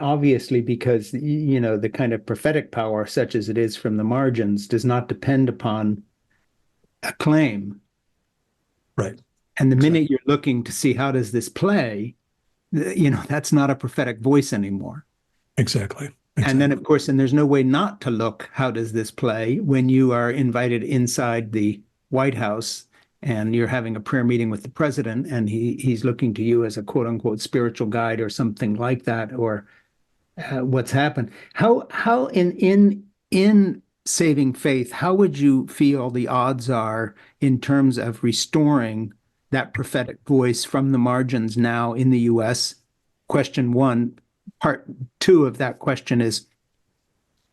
obviously because the kind of prophetic power, such as it is from the margins, does not depend upon a claim. Right. And the Exactly. minute you're looking to see how does this play, that's not a prophetic voice anymore. Exactly. And then, Exactly. of course, and there's no way not to look, how does this play when you are invited inside the White House and you're having a prayer meeting with the president and he's looking to you as a quote unquote spiritual guide or something like that, or what's happened. How in saving faith, how would you feel the odds are in terms of restoring that prophetic voice from the margins now in the US? Question one. Part two of that question is,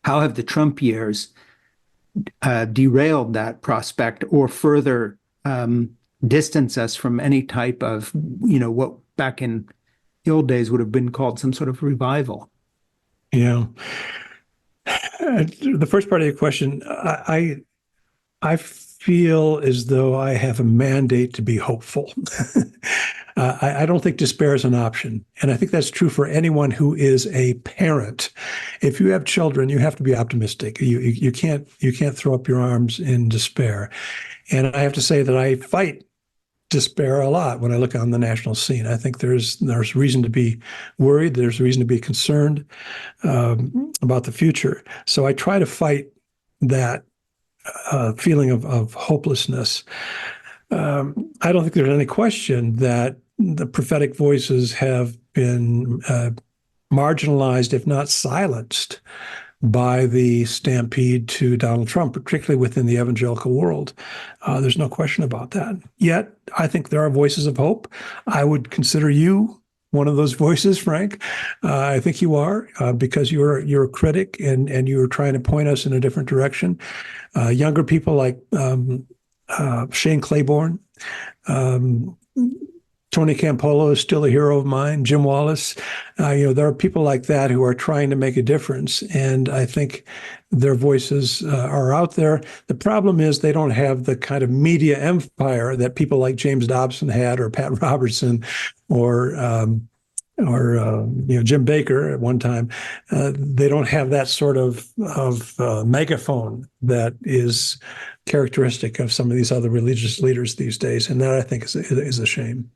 how have the Trump years derailed that prospect or further distance us from any type of, what back in the old days would have been called some sort of revival? Yeah. The first part of your question, I feel as though I have a mandate to be hopeful. I don't think despair is an option. And I think that's true for anyone who is a parent. If you have children, you have to be optimistic. You can't throw up your arms in despair. And I have to say that I fight despair a lot when I look on the national scene. I think there's reason to be worried. There's reason to be concerned about the future. So I try to fight that feeling of hopelessness. I don't think there's any question that the prophetic voices have been marginalized, if not silenced, by the stampede to Donald Trump, particularly within the evangelical world. There's no question about that. Yet, I think there are voices of hope. I would consider you one of those voices, Frank. I think you are, because you're a critic and you're trying to point us in a different direction. Younger people like Shane Claiborne, um, Tony Campolo is still a hero of mine. Jim Wallace, there are people like that who are trying to make a difference, and I think their voices are out there. The problem is they don't have the kind of media empire that people like James Dobson had, or Pat Robertson, or Jim Baker at one time. They don't have that sort of megaphone that is characteristic of some of these other religious leaders these days, and that I think is a shame.